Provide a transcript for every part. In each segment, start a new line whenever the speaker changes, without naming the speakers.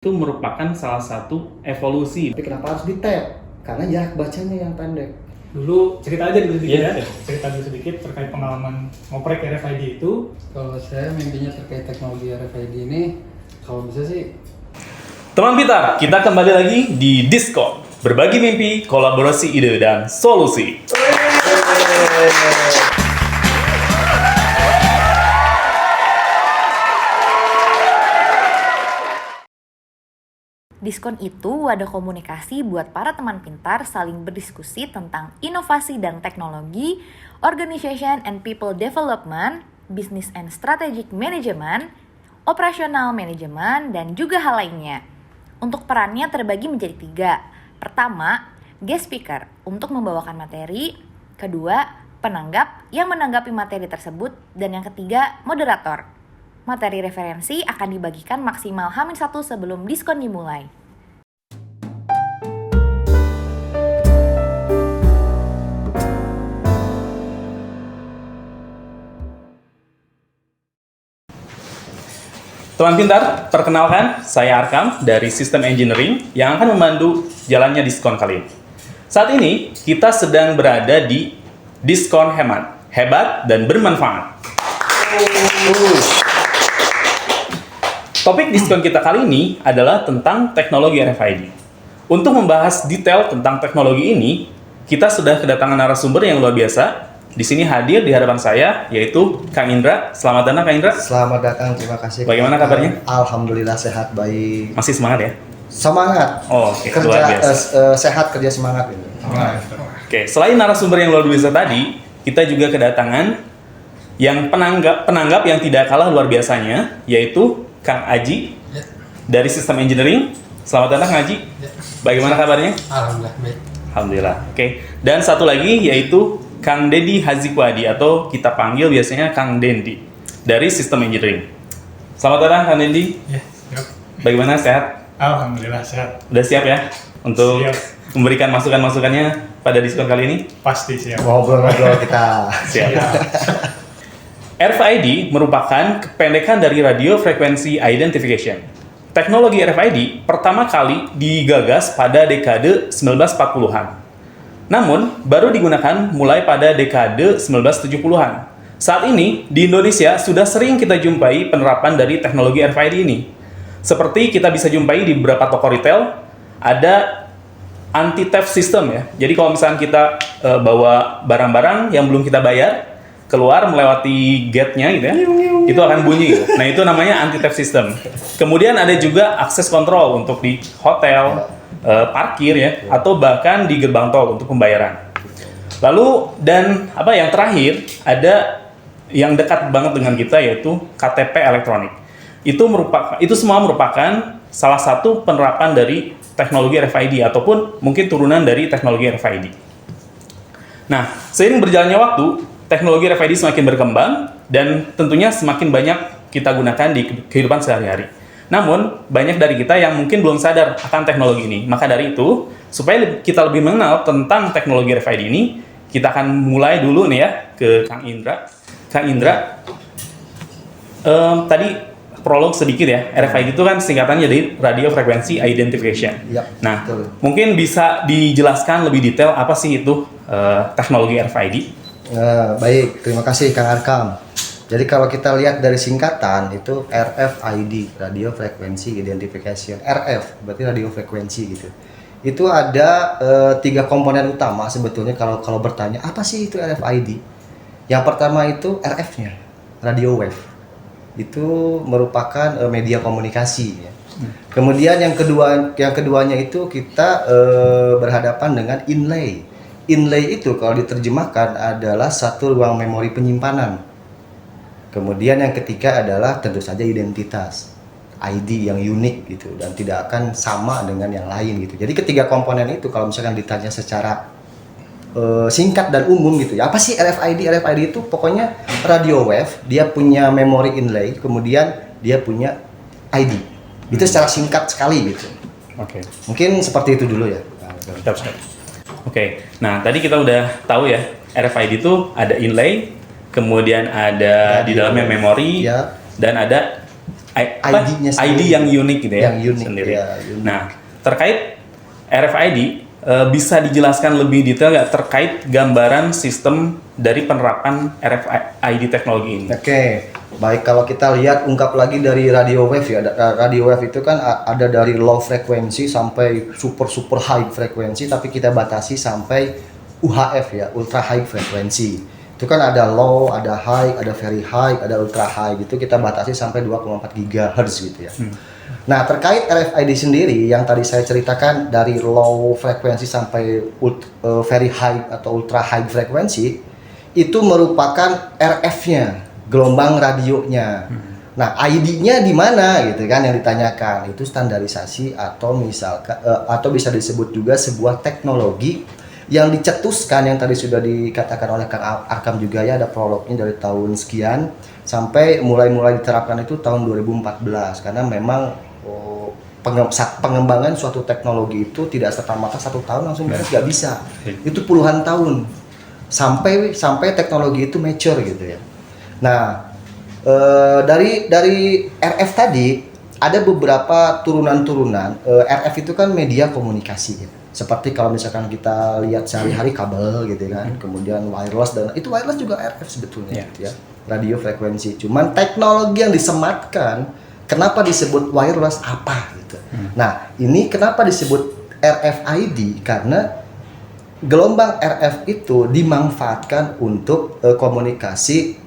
itu merupakan salah satu evolusi.
Tapi kenapa harus di-tap? Karena jarak bacanya yang pendek.
Dulu cerita aja dulu sedikit
Iya.
ya, cerita dulu sedikit terkait pengalaman ngoprek RFID itu.
Kalau saya mimpinya terkait teknologi RFID ini, kalau bisa sih
Teman pintar, kita kembali lagi di Diskon. Berbagi mimpi, kolaborasi ide, dan solusi.
Diskon itu wadah komunikasi buat para teman pintar saling berdiskusi tentang inovasi dan teknologi, organization and people development, business and strategic management, operational management, dan juga hal lainnya. Untuk perannya terbagi menjadi 3. Pertama, guest speaker untuk membawakan materi. Kedua, penanggap yang menanggapi materi tersebut. Dan yang ketiga, moderator. Materi referensi akan dibagikan maksimal H-1 sebelum diskon dimulai.
Teman pintar, perkenalkan, saya Arkam dari Sistem Engineering yang akan memandu jalannya diskon kali ini. Saat ini, kita sedang berada di diskon hebat dan bermanfaat. Topik diskon kita kali ini adalah tentang teknologi RFID. Untuk membahas detail tentang teknologi ini, kita sudah kedatangan narasumber yang luar biasa. Di sini hadir di hadapan saya, yaitu Kang Indra. Selamat datang, Kang Indra.
Selamat datang, terima kasih.
Bagaimana kabarnya?
Alhamdulillah sehat, baik.
Masih semangat ya?
Semangat.
Oh, oke.
Kerja
Luar biasa.
sehat, kerja semangat ini.
Oke, selain narasumber yang luar biasa tadi, kita juga kedatangan yang penanggap yang tidak kalah luar biasanya, yaitu Kang Aji dari Sistem Engineering. Selamat datang, Kang Aji. Bagaimana kabarnya?
alhamdulillah baik.
Alhamdulillah. Oke. Dan satu lagi yaitu Kang Dendi Hazikwadi atau kita panggil biasanya Kang Dendi dari Sistem Engineering. Selamat datang, Kang Dendi.
Ya, siap.
Bagaimana, sehat?
Alhamdulillah sehat.
Udah siap ya untuk
Siap.
memberikan masukan-masukannya pada diskon kali ini?
Pasti siap.
Ngobrol-ngobrol kita.
Siap. RFID merupakan kependekan dari Radio Frequency Identification. Teknologi RFID pertama kali digagas pada dekade 1940-an. Namun, baru digunakan mulai pada dekade 1970-an. Saat ini, di Indonesia sudah sering kita jumpai penerapan dari teknologi RFID ini. Seperti kita bisa jumpai di beberapa toko retail, ada anti-theft system ya. Jadi kalau misalnya kita bawa barang-barang yang belum kita bayar, keluar melewati gate-nya gitu ya, itu akan bunyi gitu. Nah, itu namanya anti-theft system. Kemudian ada juga akses kontrol untuk di hotel, parkir ya, atau bahkan di gerbang tol untuk pembayaran. Lalu dan yang terakhir ada yang dekat banget dengan kita yaitu KTP elektronik. Itu semua merupakan salah satu penerapan dari teknologi RFID ataupun mungkin turunan dari teknologi RFID. Nah, seiring berjalannya waktu, teknologi RFID semakin berkembang dan tentunya semakin banyak kita gunakan di kehidupan sehari-hari. Namun, banyak dari kita yang mungkin belum sadar akan teknologi ini. Maka dari itu, supaya kita lebih mengenal tentang teknologi RFID ini, kita akan mulai dulu nih ya ke Kang Indra. Kang Indra, tadi prolog sedikit ya. RFID itu kan singkatannya dari Radio Frequency Identification.
Iya,
Nah,
betul.
mungkin bisa dijelaskan lebih detail apa sih itu teknologi RFID?
Baik, terima kasih Kang Arkam. Jadi kalau kita lihat dari singkatan itu RFID, Radio Frequency Identification. RF berarti radio frekuensi gitu. Itu ada 3 komponen utama sebetulnya kalau bertanya apa sih itu RFID? Yang pertama itu RF-nya, radio wave. Itu merupakan media komunikasi ya. Kemudian yang keduanya itu kita berhadapan dengan inlay. Inlay itu kalau diterjemahkan adalah satu ruang memori penyimpanan. Kemudian yang ketiga adalah tentu saja identitas, ID yang unik gitu dan tidak akan sama dengan yang lain gitu. Jadi ketiga komponen itu kalau misalkan ditanya secara singkat dan umum gitu ya, apa sih RFID? RFID itu pokoknya radio wave, dia punya memori inlay, kemudian dia punya ID. Itu secara singkat sekali gitu.
Oke.
Mungkin seperti itu dulu ya.
Siap. Oke, nah tadi kita udah tahu ya, RFID itu ada inlay, kemudian ada di dalamnya memori,
Ya.
dan ada
ID-nya
ID yang unik gitu ya.
Yang unik,
sendiri.
ya, unik.
Nah, terkait RFID bisa dijelaskan lebih detail nggak terkait gambaran sistem dari penerapan RFID teknologi ini?
Oke, baik, kalau kita lihat ungkap lagi dari radio wave ya. Radio wave itu kan ada dari low frekuensi sampai super high frekuensi, tapi kita batasi sampai UHF ya, ultra high frekuensi. Itu kan ada low, ada high, ada very high, ada ultra high gitu, kita batasi sampai 2,4 GHz gitu ya. Nah, terkait RFID sendiri yang tadi saya ceritakan dari low frekuensi sampai very high atau ultra high frekuensi, itu merupakan RF-nya, gelombang radionya. Nah, ID-nya di mana gitu kan yang ditanyakan. Itu standarisasi atau misalkan atau bisa disebut juga sebuah teknologi yang dicetuskan, yang tadi sudah dikatakan oleh Kang Arkam juga ya, ada prolognya dari tahun sekian sampai mulai diterapkan itu tahun 2014, karena memang pengembangan suatu teknologi itu tidak serta-merta 1 tahun langsung beres, nggak bisa. Itu puluhan tahun sampai teknologi itu mature gitu ya. Nah, dari RF tadi ada beberapa turunan-turunan. RF itu kan media komunikasi ya. Seperti kalau misalkan kita lihat sehari-hari kabel gitu kan, kemudian wireless, dan itu wireless juga RF sebetulnya gitu ya. Radio frekuensi. Cuman teknologi yang disematkan, kenapa disebut wireless apa gitu. Nah, ini kenapa disebut RFID, karena gelombang RF itu dimanfaatkan untuk komunikasi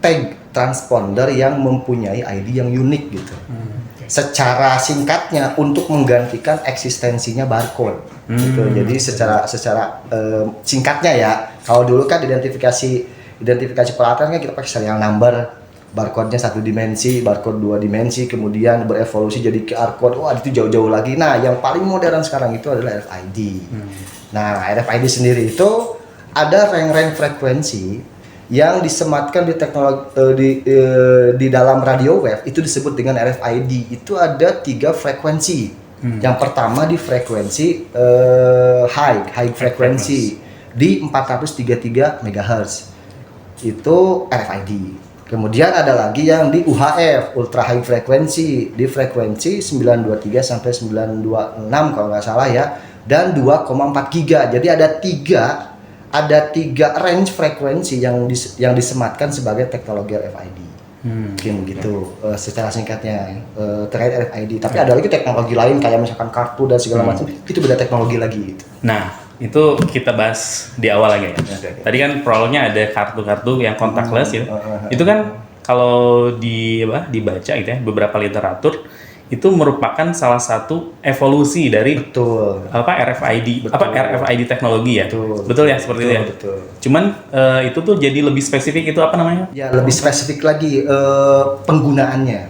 tag transponder yang mempunyai ID yang unik gitu. Secara singkatnya untuk menggantikan eksistensinya barcode. Gitu. Jadi secara singkatnya ya, kalau dulu kan identifikasi peralatan kan kita pakai serial number, barcode-nya 1 dimensi, barcode 2 dimensi, kemudian berevolusi jadi QR code. Wah, itu jauh-jauh lagi. Nah, yang paling modern sekarang itu adalah RFID. Nah, RFID sendiri itu ada range frekuensi yang disematkan di teknologi di dalam radio wave, itu disebut dengan RFID. Itu ada 3 frekuensi. Yang pertama di frekuensi high frekuensi di 433 MHz. Itu RFID. Kemudian ada lagi yang di UHF, ultra high frekuensi, di frekuensi 923 sampai 926 kalau nggak salah ya, dan 2,4 giga. Jadi ada tiga range frekuensi yang disematkan sebagai teknologi RFID. Mungkin begitu secara singkatnya terkait RFID. Tapi ada lagi teknologi lain kayak misalkan kartu dan segala macam, itu beda teknologi lagi gitu.
Nah, itu kita bahas di awal lagi ya. Tadi kan prolognya ada kartu-kartu yang contactless gitu. Itu kan kalau dibaca gitu ya, beberapa literatur itu merupakan salah satu evolusi dari RFID, RFID teknologi ya. Betul ya, seperti itu ya.
Betul.
Cuman itu tuh jadi lebih spesifik, itu apa namanya?
Ya, lebih spesifik lagi penggunaannya.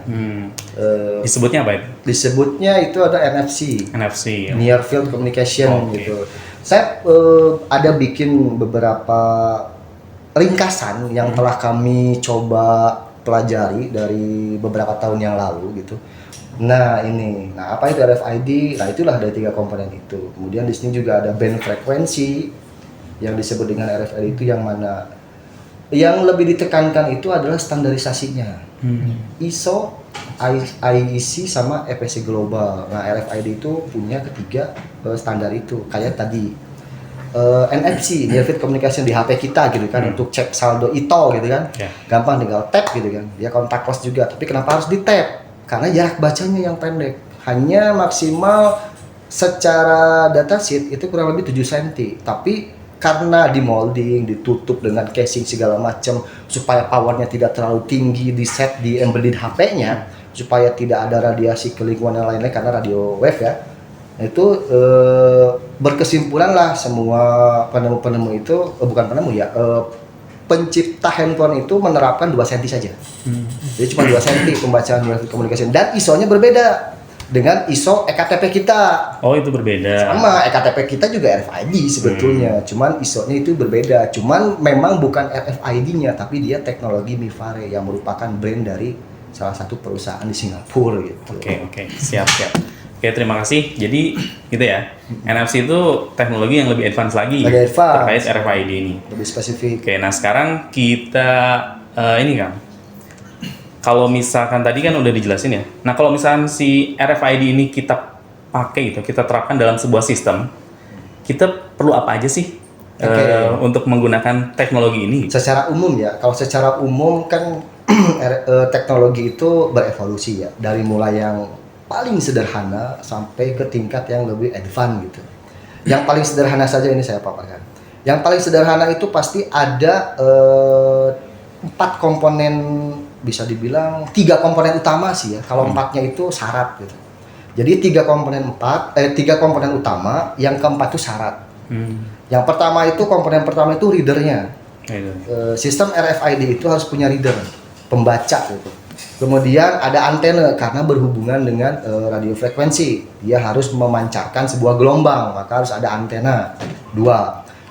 Disebutnya apa itu?
Disebutnya itu ada NFC.
NFC.
Near Field Communication gitu. Saya ada bikin beberapa ringkasan yang telah kami coba pelajari dari beberapa tahun yang lalu gitu. Nah, apa itu RFID? Nah, itulah dari 3 komponen itu. Kemudian di sini juga ada band frekuensi yang disebut dengan RFID, itu yang mana yang lebih ditekankan itu adalah standarisasinya. ISO, IEC sama EPC global. Nah, RFID itu punya ketiga standar itu. Kayak tadi NFC, Near Field Communication di HP kita gitu kan, untuk cek saldo ITO gitu kan. Gampang, tinggal tap gitu kan. Dia contactless juga, tapi kenapa harus di tap? Karena jarak bacanya yang pendek. Hanya maksimal secara datasheet itu kurang lebih 7 cm. Tapi karena di molding, ditutup dengan casing segala macam supaya powernya tidak terlalu tinggi, di set di embedded HP-nya supaya tidak ada radiasi ke lingkungan yang lainnya karena radio wave ya. Itu berkesimpulan lah semua penemu-penemu itu pencipta handphone itu menerapkan 2 cm saja. Jadi cuma 2 cm pembacaan komunikasi, dan ISO-nya berbeda dengan ISO ektp kita.
Oh, itu berbeda.
Sama, ektp kita juga RFID sebetulnya, cuman ISO-nya itu berbeda. Cuman memang bukan RFID-nya, tapi dia teknologi Mivare yang merupakan brand dari salah satu perusahaan di Singapura gitu.
Oke, siap. Oke, terima kasih. Jadi gitu ya, NFC itu teknologi yang lebih advance lagi terkait RFID ini.
Lebih spesifik.
Oke, nah sekarang kita ini kan, kalau misalkan tadi kan udah dijelasin ya. Nah, kalau misalkan si RFID ini kita pakai gitu, kita terapkan dalam sebuah sistem, kita perlu apa aja sih untuk menggunakan teknologi ini?
Secara umum ya, kalau secara umum kan teknologi itu berevolusi ya, dari mulai yang paling sederhana sampai ke tingkat yang lebih advance gitu. Yang paling sederhana saja ini saya paparkan. Yang paling sederhana itu pasti ada 4 komponen, bisa dibilang 3 komponen utama sih ya. Kalau 4-nya itu syarat gitu. Jadi 3 komponen utama, yang keempat itu syarat. Yang pertama itu komponen pertama itu readernya. Sistem RFID itu harus punya reader, pembaca gitu. Kemudian ada antena karena berhubungan dengan radio frekuensi. Dia harus memancarkan sebuah gelombang, maka harus ada antena. 2.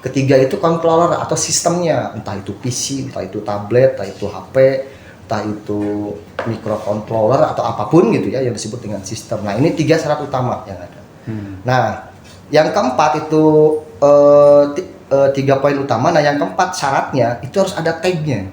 Ketiga itu controller atau sistemnya, entah itu PC, entah itu tablet, entah itu HP, entah itu microcontroller atau apapun gitu ya yang disebut dengan sistem. Nah, ini 3 syarat utama yang ada. Nah, yang keempat itu 3 poin utama. Nah, yang keempat syaratnya itu harus ada tagnya,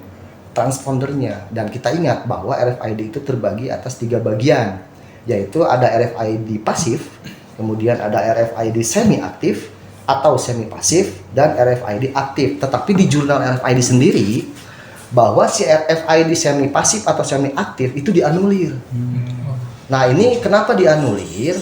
transpondernya. Dan kita ingat bahwa RFID itu terbagi atas 3 bagian, yaitu ada RFID pasif, kemudian ada RFID semi aktif atau semi pasif, dan RFID aktif. Tetapi di jurnal RFID sendiri bahwa si RFID semi pasif atau semi aktif itu dianulir. Nah, ini kenapa dianulir?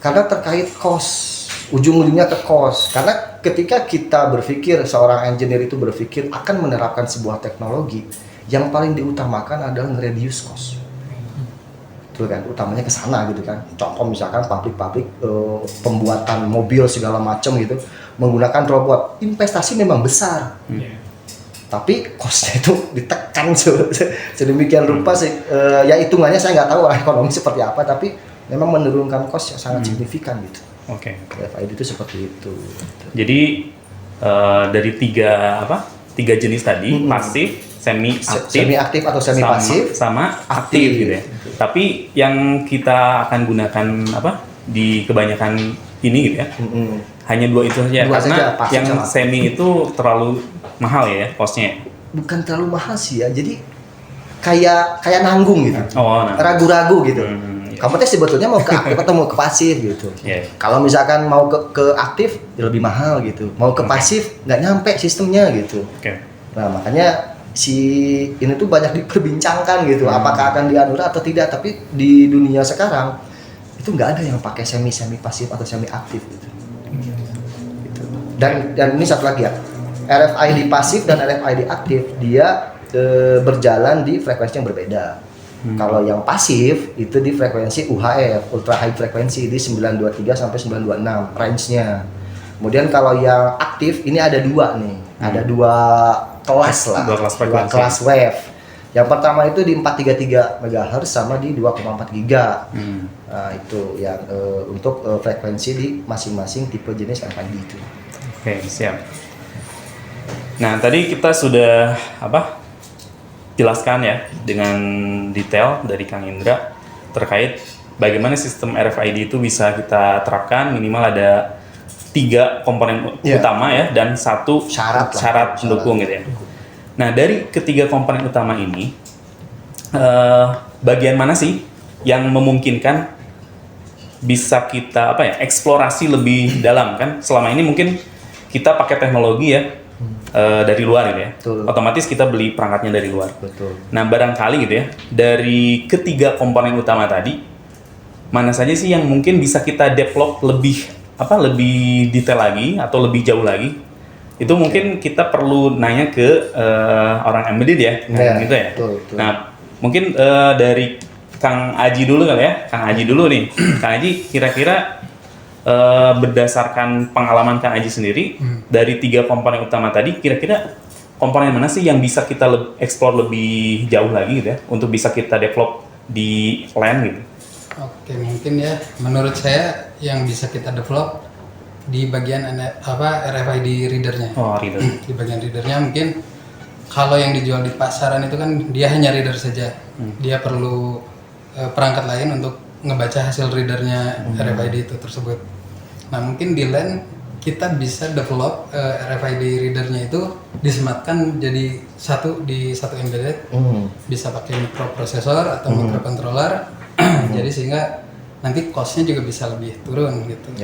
Karena terkait cost, ujung-ujungnya ke cost. Karena ketika kita berpikir, seorang engineer itu berpikir akan menerapkan sebuah teknologi, yang paling diutamakan adalah nge-reduce cost. Betul kan, utamanya ke sana gitu kan. Contoh misalkan pabrik-pabrik pembuatan mobil segala macam gitu menggunakan robot, investasi memang besar. Tapi costnya itu ditekan sedemikian rupa sih. Ya hitungannya saya nggak tahu ekonomi seperti apa, tapi memang menurunkan cost yang sangat signifikan gitu.
Oke.
RFID itu seperti itu.
Jadi dari 3 jenis tadi, pasif, semi aktif
atau semi pasif
sama aktif gitu ya. Tapi yang kita akan gunakan di kebanyakan ini gitu ya. Hanya 2 itu saja, karena yang semi itu terlalu mahal ya costnya.
Bukan terlalu mahal sih ya, jadi kayak nanggung gitu. Ragu-ragu gitu. Kamu teh sebetulnya mau ke aktif atau mau ke pasif gitu. Kalau misalkan mau ke aktif ya lebih mahal gitu, mau ke pasif nggak nyampe sistemnya gitu. Nah, makanya ini tuh banyak diperbincangkan gitu, apakah akan dianulir atau tidak. Tapi di dunia sekarang itu nggak ada yang pakai semi pasif atau semi aktif gitu. Dan ini satu lagi ya, RFID pasif dan RFID aktif dia berjalan di frekuensi yang berbeda. Kalau yang pasif itu di frekuensi UHF, ultra high frekuensi, di 923 sampai 926 range-nya. Kemudian kalau yang aktif ini ada 2 nih, ada 2 kelas lah, 2 kelas wave. Yang pertama itu di 433 MHz sama di 2,4 GHz. Nah, itu yang untuk frekuensi di masing-masing tipe jenis RFID itu.
Oke, siap. Nah, tadi kita sudah jelaskan ya dengan detail dari Kang Indra terkait bagaimana sistem RFID itu bisa kita terapkan. Minimal ada 3 komponen utama ya, dan 1 syarat pendukung gitu ya. Nah, dari ketiga komponen utama ini, bagian mana sih yang memungkinkan bisa kita eksplorasi lebih dalam? Kan selama ini mungkin kita pakai teknologi ya dari luar gitu ya.
Betul.
Otomatis kita beli perangkatnya dari luar.
Betul.
Nah, barangkali gitu ya, dari ketiga komponen utama tadi, mana saja sih yang mungkin bisa kita develop lebih detail lagi atau lebih jauh lagi? Itu mungkin kita perlu nanya ke orang embedded ya, gitu ya.
Betul.
Nah, mungkin dari Kang Aji dulu kali ya. Kang Aji dulu nih. Kang Aji, kira-kira berdasarkan pengalaman Kang Aji sendiri, dari 3 komponen utama tadi, kira-kira komponen mana sih yang bisa kita explore lebih jauh lagi gitu ya, untuk bisa kita develop di LAN gitu?
Oke, mungkin ya menurut saya yang bisa kita develop di bagian RFID readernya.
Reader.
Di bagian readernya mungkin kalau yang dijual di pasaran itu kan dia hanya reader saja. Dia perlu perangkat lain untuk ngebaca hasil readernya RFID itu tersebut. Nah, mungkin di LAN kita bisa develop RFID readernya itu disematkan jadi di satu embedded, bisa pakai mikroprosesor atau mikrocontroller, jadi sehingga nanti cost-nya juga bisa lebih turun gitu.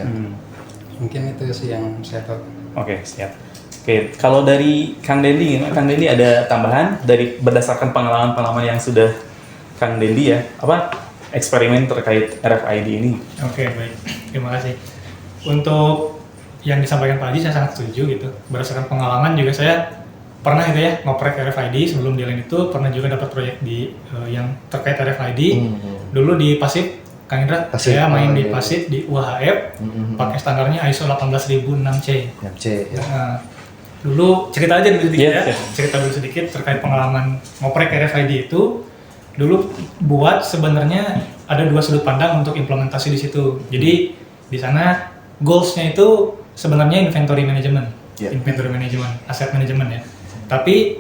Mungkin itu sih yang saya tahu.
Oke, siap. Oke, kalau dari Kang Dendi, ada tambahan dari berdasarkan pengalaman-pengalaman yang sudah Kang Dendi ya, apa eksperimen terkait RFID ini?
Oke, baik. Terima kasih. Untuk yang disampaikan Pak Haji saya sangat setuju gitu. Berdasarkan pengalaman juga saya pernah gitu ya ngoprek RFID sebelum di lain itu, pernah juga dapat proyek di yang terkait RFID. Dulu di Pasif, Kang Indra, saya main di Pasif di UHF, pakai standarnya ISO 18006C. Nah, dulu cerita aja dulu sedikit ya, cerita dulu sedikit terkait pengalaman ngoprek RFID itu. Dulu buat sebenarnya ada dua sudut pandang untuk implementasi di situ. Jadi di sana goals-nya itu sebenarnya inventory management, asset management ya. Tapi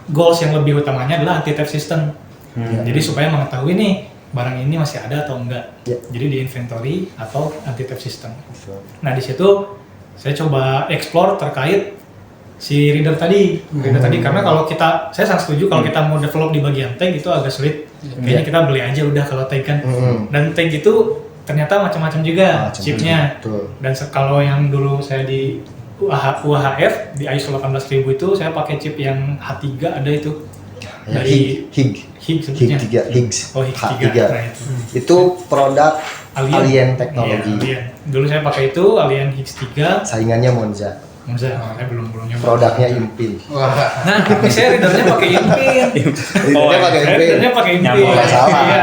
goals yang lebih utamanya adalah anti-theft system. Jadi supaya mengetahui nih barang ini masih ada atau enggak. Jadi di inventory atau anti-theft system. Nah di situ saya coba explore terkait si reader tadi, karena kalau saya sangat setuju kalau kita mau develop di bagian tag itu agak sulit. Kayaknya kita beli aja udah kalau tag kan. Dan tag itu ternyata macam-macam juga chipnya. Dan kalau yang dulu saya di UHF di ISO 18000 itu saya pakai chip yang H3 ada itu dari Higgs sebutnya.
Higgs.
Oh, Higgs 3. Nah,
Itu produk Alien Technology.
Iya. Dulu saya pakai itu Alien Higgs 3.
Saingannya Monza.
Saya belum nyoba.
Produknya Impin.
Nah, tapi saya readernya pakai Impin.
Readernya pakai Impin.
Nggak salah.
Iya.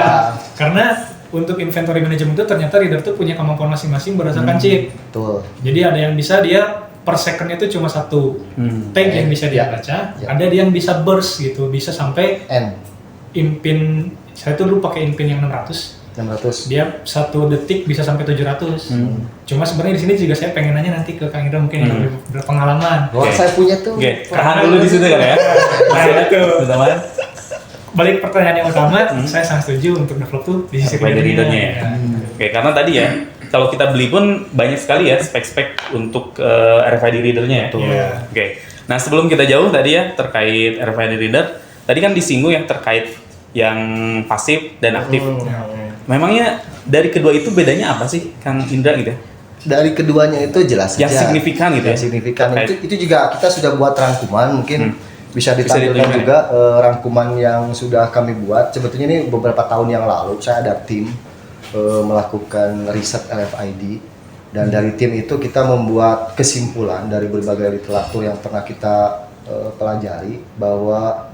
Karena untuk inventory management itu ternyata reader tuh punya kemampuan masing-masing berdasarkan chip.
Betul.
Jadi ada yang bisa dia per secondnya itu cuma satu tag yang bisa dia baca, ada yang bisa burst gitu, bisa sampai Impin. Saya tuh dulu pakai Impin yang 600. Dia 1 detik bisa sampai 700. Cuma sebenarnya di sini juga saya pengen nanya nanti ke Kang Indra mungkin yang lebih berpengalaman.
Saya punya tuh.
Tahan dulu di situ kan ya.
Nah, itu. Balik pertanyaan yang utama, saya sangat setuju untuk develop tuh di sisi
readernya ya. Oke, karena tadi ya kalau kita beli pun banyak sekali ya spek-spek untuk RFID readernya ya. Oke. Nah, sebelum kita jauh tadi ya terkait RFID reader, tadi kan disinggung yang terkait yang pasif dan aktif. Memangnya dari kedua itu bedanya apa sih, Kang Indra gitu?
Dari keduanya itu jelas saja.
Yang signifikan gitu ya?
Yang signifikan. Itu juga kita sudah buat rangkuman, mungkin bisa ditampilkan juga rangkuman yang sudah kami buat. Sebetulnya ini beberapa tahun yang lalu saya ada tim melakukan riset RFID. Dan dari tim itu kita membuat kesimpulan dari berbagai literatur yang pernah kita pelajari bahwa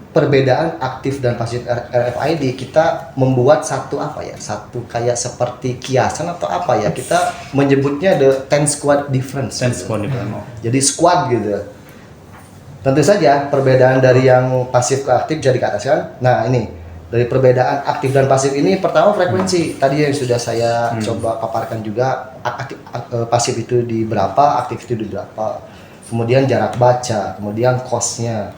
perbedaan aktif dan pasif RFID kita membuat satu kayak seperti kiasan atau apa ya, kita menyebutnya the 10 squad difference. Jadi squad gitu. Tentu saja perbedaan dari yang pasif ke aktif jadi ke atas kan. Nah ini dari perbedaan aktif dan pasif ini, pertama frekuensi tadi yang sudah saya coba paparkan juga, pasif itu di berapa, aktif itu di berapa, kemudian jarak baca, kemudian cost-nya,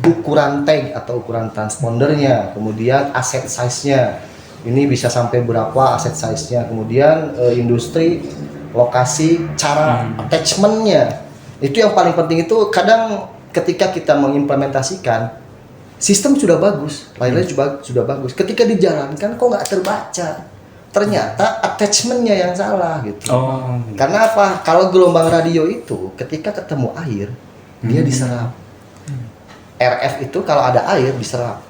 ukuran tag atau ukuran transpondernya, kemudian aset size-nya, ini bisa sampai berapa aset size-nya, kemudian industri, lokasi, cara attachment-nya. Itu yang paling penting. Itu kadang ketika kita mengimplementasikan sistem sudah bagus, layarnya sudah bagus, ketika dijalankan kok nggak terbaca, ternyata attachment-nya yang salah gitu. Karena apa? Kalau gelombang radio itu ketika ketemu air dia diserap. RF itu kalau ada air diserap.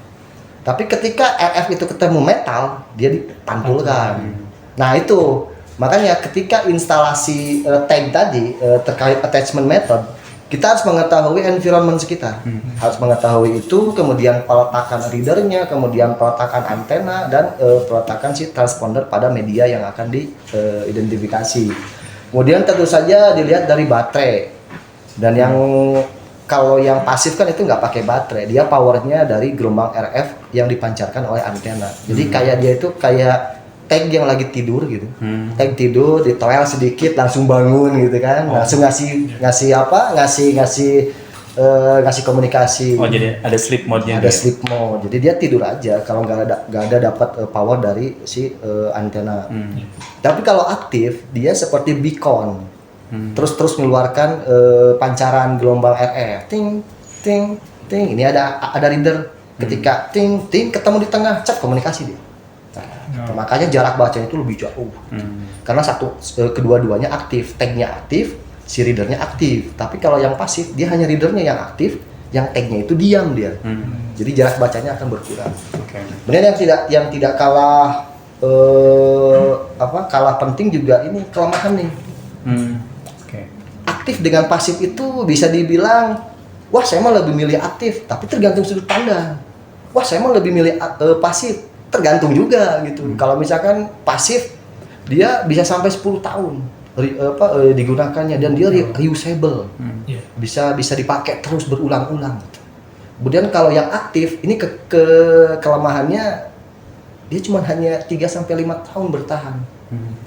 Tapi ketika RF itu ketemu metal, dia dipantulkan. Nah itu, makanya ketika instalasi tag tadi terkait attachment method, kita harus mengetahui environment sekitar. Harus mengetahui itu, kemudian peletakan readernya, kemudian peletakan antena, dan peletakan si transponder pada media yang akan diidentifikasi. Kemudian tentu saja dilihat dari baterai. Dan yang kalau yang pasif kan itu nggak pakai baterai, dia powernya dari gelombang RF yang dipancarkan oleh antena. Jadi kayak dia itu kayak tag yang lagi tidur gitu. Tag tidur, ditoel sedikit langsung bangun gitu kan. Langsung ngasih komunikasi.
Jadi ada sleep mode-nya.
Ada sleep mode. Jadi dia tidur aja kalau nggak ada dapat power dari si antena. Tapi kalau aktif dia seperti beacon. Terus mengeluarkan pancaran gelombang RF. Ting ting ting. Ini ada reader. Ketika ting ting ketemu di tengah, cat komunikasi dia. Nah, makanya jarak bacanya itu lebih jauh. Karena kedua-duanya aktif, tagnya aktif, si readernya aktif. Tapi kalau yang pasif, dia hanya readernya yang aktif, yang tagnya itu diam dia. Jadi jarak bacanya akan berkurang. Kemudian yang tidak kalah kalah penting juga ini kelemahan nih. Aktif dengan pasif itu bisa dibilang, wah saya mah lebih milih aktif, tapi tergantung sudut pandang. Wah saya mah lebih milih pasif, tergantung juga gitu. Kalau misalkan pasif, dia bisa sampai 10 tahun digunakannya dan dia reusable, bisa dipakai terus berulang-ulang. Kemudian kalau yang aktif, ini kelemahannya dia cuma hanya 3-5 tahun bertahan.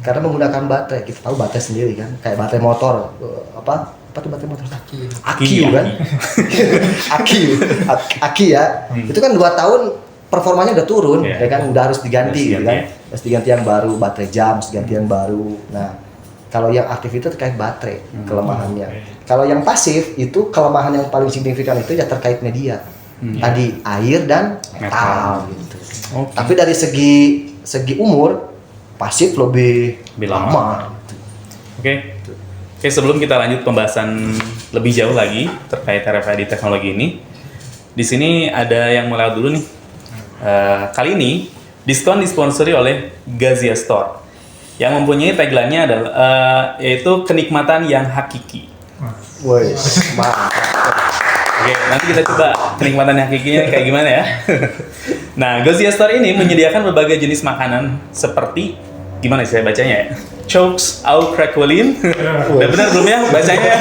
Karena menggunakan baterai, kita tahu baterai sendiri kan, kayak baterai motor, apa tuh baterai motor? Aki kan? Aki ya. Itu kan 2 tahun performanya udah turun, ya kan, udah harus diganti gitu kan. Harus diganti yang baru, baterai jam, harus diganti yang baru. Nah, kalau yang aktif itu terkait baterai, kelemahannya. Kalau yang pasif itu kelemahan yang paling signifikan itu ya terkait media. Tadi air dan metal gitu. Tapi dari segi umur pasif lebih lama.
Oke, sebelum kita lanjut pembahasan lebih jauh lagi terkait RFID teknologi ini, di sini ada yang mau lewat dulu nih. Kali ini diskon disponsori oleh Gazia Store yang mempunyai tagline-nya adalah yaitu kenikmatan yang hakiki.
Woi, mantap.
Oke, nanti kita coba kenikmatan yang hakikinya kayak gimana ya. Nah, Gazia Store ini menyediakan berbagai jenis makanan seperti, gimana sih saya bacanya ya? Chokes au craquelin. Udah benar belum ya bacanya?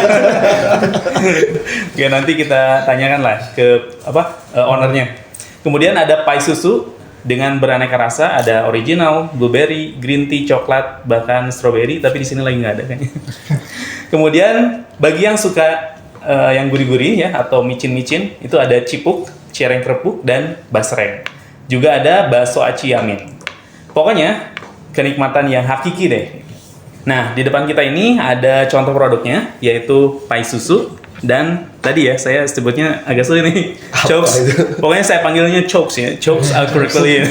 Oke, nanti kita tanyakan lah ke ownernya. Kemudian ada pie susu dengan beraneka rasa, ada original, blueberry, green tea, coklat, bahkan strawberry, tapi di sini lagi nggak ada kayaknya. Kemudian bagi yang suka yang gurih-gurih ya atau micin-micin, itu ada cipuk, cireng kerupuk, dan basreng. Juga ada bakso aci yamin. Pokoknya kenikmatan yang hakiki deh. Nah, di depan kita ini ada contoh produknya, yaitu pie susu. Dan tadi ya, saya sebutnya agak sulit nih, chokes. Pokoknya saya panggilnya chokes ya, chokes au craquelin.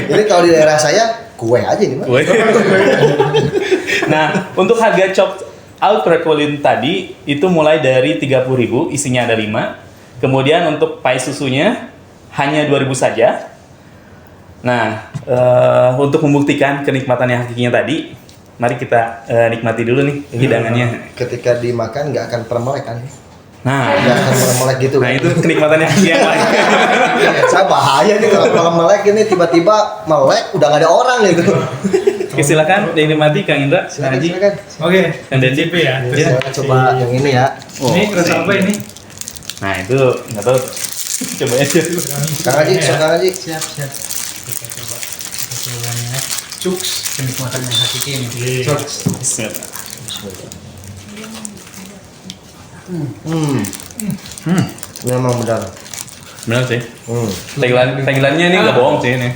Ini kalau di daerah saya, kue aja nih, Mas.
Nah, untuk harga chokes au craquelin tadi, itu mulai dari 30.000, isinya ada 5. Kemudian untuk pie susunya, hanya 2.000 saja. Nah, untuk membuktikan kenikmatan yang hakikinya tadi, mari kita nikmati dulu nih hidangannya.
Ketika dimakan nggak akan pernah melek kan?
Nah,
nggak akan pernah melek gitu.
Nah, itu kenikmatan yang lain.
Saya bahaya nih kalau melek ini tiba-tiba melek udah nggak ada orang gitu.
Oke, silakan dinikmati Kang Indra.
Silakan.
Oke,
Kang Dendi
ya.
Saya coba yang ini ya.
Ini rasa apa ini?
Nah, itu nggak tahu. Coba aja dulu.
Kang Haji, Kang Haji.
Siap. Kita coba ya. Cuks, kenikmatan yang hakiki ini. Cuks.
Bismillah.
Memang benar.
Benar sih. Tagline-nya ini nggak bohong sih ini.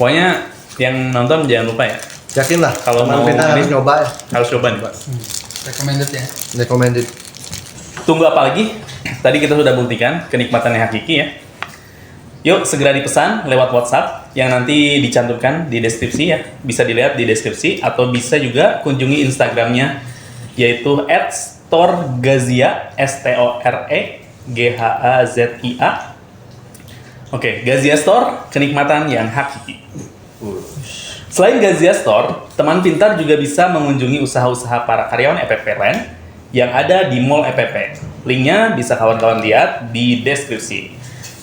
Pokoknya yang nonton jangan lupa ya.
Yakin lah.
Kalau mau
kita harus
ini,
nyoba ya.
harus coba nih Pak.
Recommended ya.
Recommended.
Tunggu apa lagi? Tadi kita sudah buktikan kenikmatan yang hakiki ya. Yuk segera dipesan lewat WhatsApp yang nanti dicantumkan di deskripsi ya. Bisa dilihat di deskripsi atau bisa juga kunjungi Instagramnya yaitu @storegazia STOREGHAZIA. Oke, Gazia Store, kenikmatan yang hakiki. Selain Gazia Store, teman pintar juga bisa mengunjungi usaha-usaha para karyawan EPP Land yang ada di Mall EPP. Linknya bisa kawan-kawan lihat di deskripsi.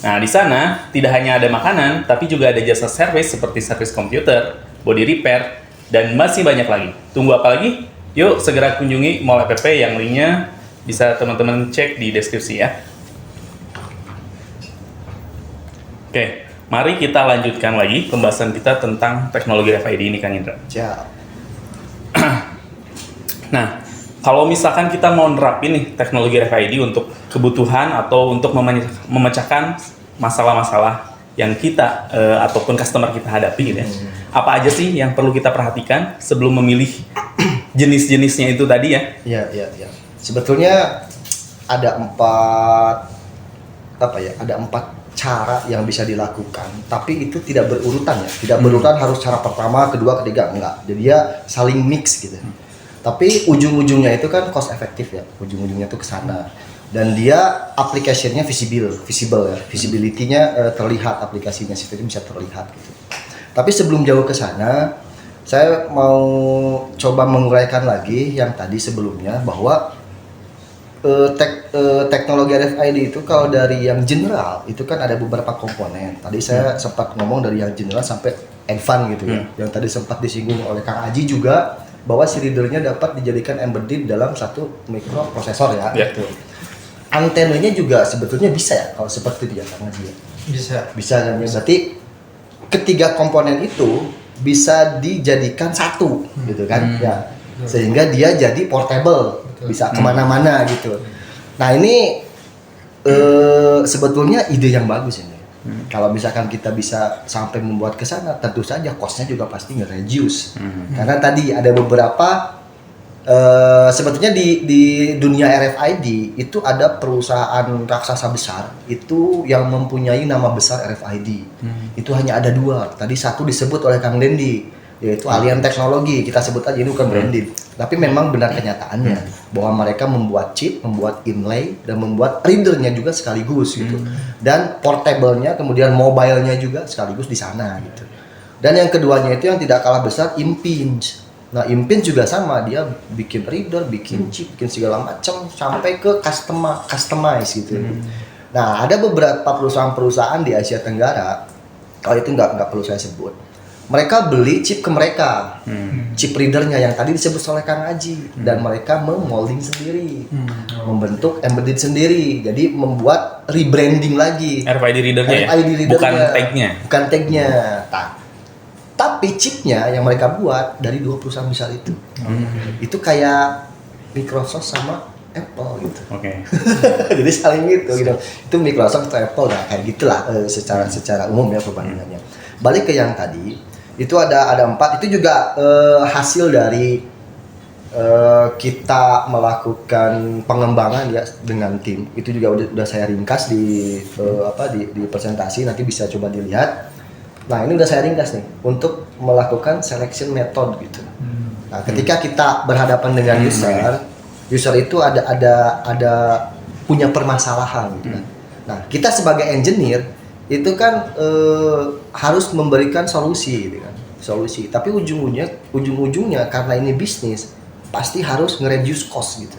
Nah, di sana tidak hanya ada makanan, tapi juga ada jasa servis seperti servis komputer, body repair, dan masih banyak lagi. Tunggu apa lagi? Yuk segera kunjungi Mall EPP yang linknya bisa teman-teman cek di deskripsi ya. Oke, mari kita lanjutkan lagi pembahasan kita tentang teknologi RFID ini, Kang Indra.
Siap.
Nah, kalau misalkan kita mau nerapin nih teknologi RFID untuk kebutuhan atau untuk memecahkan masalah-masalah yang kita ataupun customer kita hadapi gitu ya. Apa aja sih yang perlu kita perhatikan sebelum memilih jenis-jenisnya itu tadi ya.
Iya. Sebetulnya ada empat cara yang bisa dilakukan, tapi itu tidak berurutan ya. Tidak berurutan harus cara pertama, kedua, ketiga, enggak. Jadi dia saling mix gitu. Tapi ujung-ujungnya itu kan cost efektif ya. Ujung-ujungnya itu ke sana. Dan dia application-nya visible ya. Visibility-nya terlihat, aplikasinya situ bisa terlihat gitu. Tapi sebelum jauh ke sana, saya mau coba menguraikan lagi yang tadi sebelumnya bahwa teknologi RFID itu kalau dari yang general itu kan ada beberapa komponen. Tadi saya sempat ngomong dari yang general sampai advance gitu ya. Yang tadi sempat disinggung oleh Kang Aji juga bahwa si readernya dapat dijadikan embedded dalam satu mikroprosesor ya. Gitu. Antenanya juga sebetulnya bisa ya kalau seperti itu ya Kang Aji ya. Bisa kan ya. Berarti ketiga komponen itu bisa dijadikan satu gitu kan ya. Sehingga dia jadi portable. Bisa kemana-mana gitu. Nah ini sebetulnya ide yang bagus ini. Kalau misalkan kita bisa sampai membuat ke sana, tentu saja cost-nya juga pasti nge-reduce. Karena tadi ada beberapa sebetulnya di dunia RFID itu ada perusahaan raksasa besar itu yang mempunyai nama besar RFID. Itu hanya ada 2. Tadi satu disebut oleh Kang Dendi, yaitu Alien Teknologi. Kita sebut aja ini bukan branded. Tapi memang benar kenyataannya bahwa mereka membuat chip, membuat inlay, dan membuat readernya juga sekaligus gitu. Dan portable-nya, kemudian mobile-nya juga sekaligus di sana gitu. Dan yang keduanya itu yang tidak kalah besar, Impinj. Nah, Impinj juga sama, dia bikin reader, bikin chip, bikin segala macam sampai ke customize gitu. Nah, ada beberapa perusahaan-perusahaan di Asia Tenggara, kalau itu nggak perlu saya sebut. Mereka beli chip ke mereka, chip readernya yang tadi disebut oleh Kang Aji, dan mereka memolding sendiri, membentuk embedded sendiri, jadi membuat rebranding lagi.
RFID readernya ya? Bukan tagnya.
Tapi chipnya yang mereka buat dari 2 perusahaan besar itu. Itu kayak Microsoft sama Apple gitu. Jadi saling gitu. Itu Microsoft atau Apple lah, kayak gitulah secara umum ya perbandingannya. Balik ke yang tadi. Itu ada 4, itu juga hasil dari kita melakukan pengembangan ya dengan tim. Itu juga udah saya ringkas di presentasi, nanti bisa coba dilihat. Nah, ini udah saya ringkas nih untuk melakukan selection method gitu. Nah, ketika kita berhadapan dengan user itu ada punya permasalahan gitu kan. Nah, kita sebagai engineer itu kan harus memberikan solusi gitu kan. Tapi ujung-ujungnya karena ini bisnis pasti harus nge-reduce cost gitu.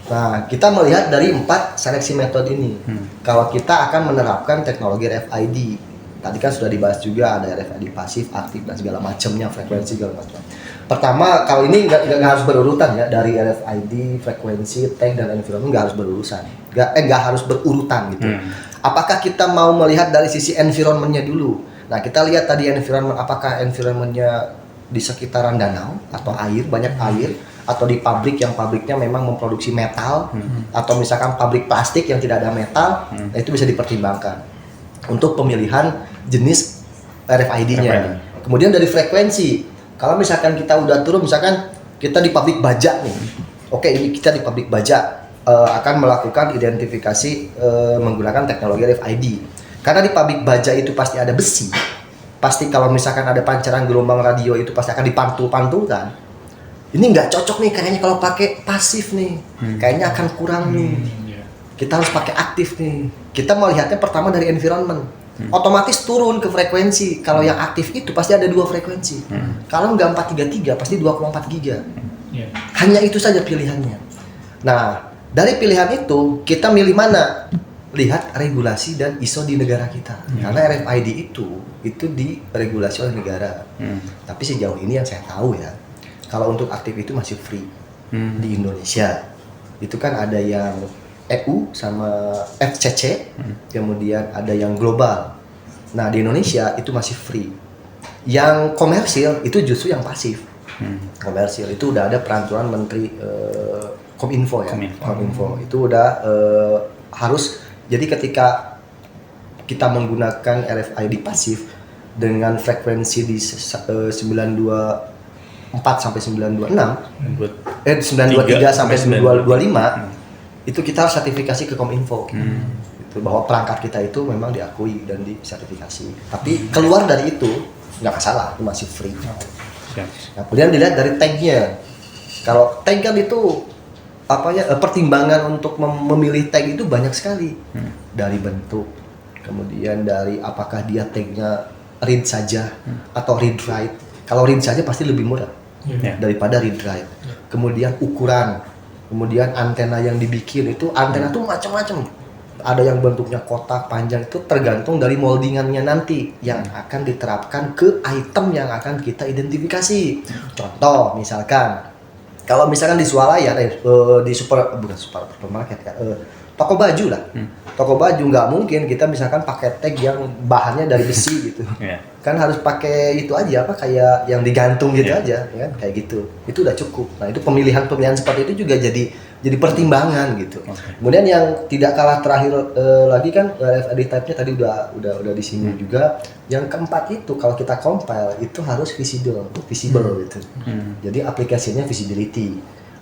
Nah, kita melihat dari 4 seleksi metode ini. Kalau kita akan menerapkan teknologi RFID, tadi kan sudah dibahas juga ada RFID pasif, aktif dan segala macamnya, frekuensi segala macam. Pertama, kalau ini nggak harus berurutan ya, dari RFID, frekuensi, tag dan environment nggak harus berurusan, nggak harus berurutan gitu. Apakah kita mau melihat dari sisi environment-nya dulu? Nah, kita lihat tadi environment, apakah environment-nya di sekitaran danau atau air, banyak air, atau di pabrik yang pabriknya memang memproduksi metal, atau misalkan pabrik plastik yang tidak ada metal, nah itu bisa dipertimbangkan untuk pemilihan jenis RFID-nya. Kemudian dari frekuensi, kalau misalkan kita udah turun, misalkan kita di pabrik baja nih, oke ini kita di pabrik baja, akan melakukan identifikasi menggunakan teknologi RFID. Karena di pabrik baja itu pasti ada besi. Pasti kalau misalkan ada pancaran gelombang radio itu pasti akan dipantul-pantulkan. Ini nggak cocok nih kayaknya kalau pakai pasif nih. Kayaknya akan kurang nih. Kita harus pakai aktif nih. Kita melihatnya pertama dari environment. Otomatis turun ke frekuensi. Kalau yang aktif itu pasti ada 2 frekuensi. Kalau nggak 433 pasti 2,4 giga. Hanya itu saja pilihannya. Nah, dari pilihan itu, kita milih mana? Lihat regulasi dan ISO di negara kita. Karena RFID itu diregulasi oleh negara. Tapi sejauh ini yang saya tahu ya, kalau untuk aktif itu masih free di Indonesia. Itu kan ada yang EU sama FCC, kemudian ada yang global. Nah, di Indonesia itu masih free. Yang komersil itu justru yang pasif. Komersil itu udah ada peraturan Menteri Kominfo ya, Kominfo itu udah harus. Jadi ketika kita menggunakan RFID pasif dengan frekuensi di 92 sampai 926,
Buat
923 sampai
925,
925 itu kita harus sertifikasi ke Kominfo. Itu bahwa perangkat kita itu memang diakui dan disertifikasi. Tapi keluar dari itu nggak masalah, itu masih free.
Siap.
Nah, kemudian dilihat dari tag-nya. Kalau tag kan itu pertimbangan untuk memilih tag itu banyak sekali. Dari bentuk, kemudian dari apakah dia tag-nya read saja atau read write. Kalau read saja pasti lebih murah daripada read write. Kemudian ukuran, kemudian antena yang dibikin itu antena tuh macam-macam. Ada yang bentuknya kotak panjang, itu tergantung dari moldingannya nanti yang akan diterapkan ke item yang akan kita identifikasi. Contoh misalkan, kalau misalkan di swalayan, di supermarket kan, toko baju lah. Toko baju nggak mungkin kita misalkan pakai tag yang bahannya dari besi gitu. Kan harus pakai itu aja kayak yang digantung gitu aja, ya kan? Kayak gitu. Itu udah cukup. Nah, itu pemilihan seperti itu juga jadi pertimbangan gitu. Kemudian yang tidak kalah terakhir lagi kan RFID type-nya tadi udah disinggung juga. Yang keempat itu kalau kita compile itu harus visible gitu. Jadi aplikasinya visibility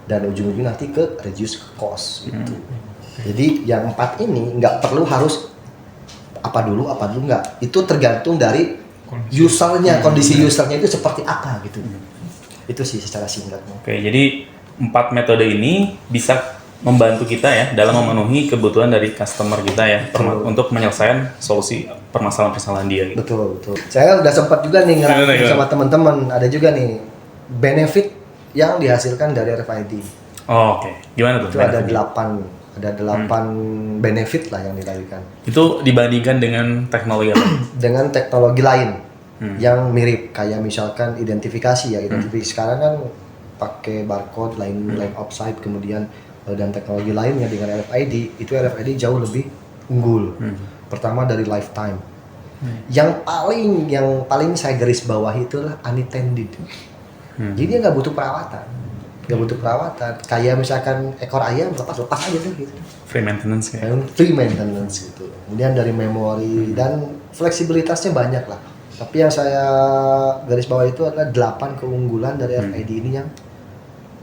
dan ujung-ujung nanti ke reduce cost gitu. Jadi yang 4 ini nggak perlu harus apa dulu nggak. Itu tergantung dari usernya, kondisi usernya itu seperti apa gitu. Itu sih secara singkatnya.
Oke, jadi 4 metode ini bisa membantu kita ya dalam memenuhi kebutuhan dari customer kita ya untuk menyelesaikan solusi permasalahan-permasalahan dia gitu.
Betul. Saya udah sempat juga nih ngerangkum sama teman-teman, ada juga nih benefit yang dihasilkan dari RFID.
Oh, oke. Gimana tuh?
Itu ada 8 benefit lah yang dilahirkan.
Itu dibandingkan dengan teknologi apa?
Dengan teknologi lain yang mirip, kayak misalkan identifikasi ya. Identifikasi sekarang kan pakai barcode, line of sight, kemudian dan teknologi lainnya dengan RFID, itu RFID jauh lebih unggul. Pertama dari lifetime. Yang paling saya garis bawahi itu adalah unattended. Jadi dia nggak butuh perawatan. Kayak misalkan ekor ayam lepas aja tuh gitu.
Free maintenance ya.
Free maintenance gitu. Kemudian dari memori dan fleksibilitasnya banyak lah. Tapi yang saya garis bawah itu adalah 8 keunggulan dari RFID ini yang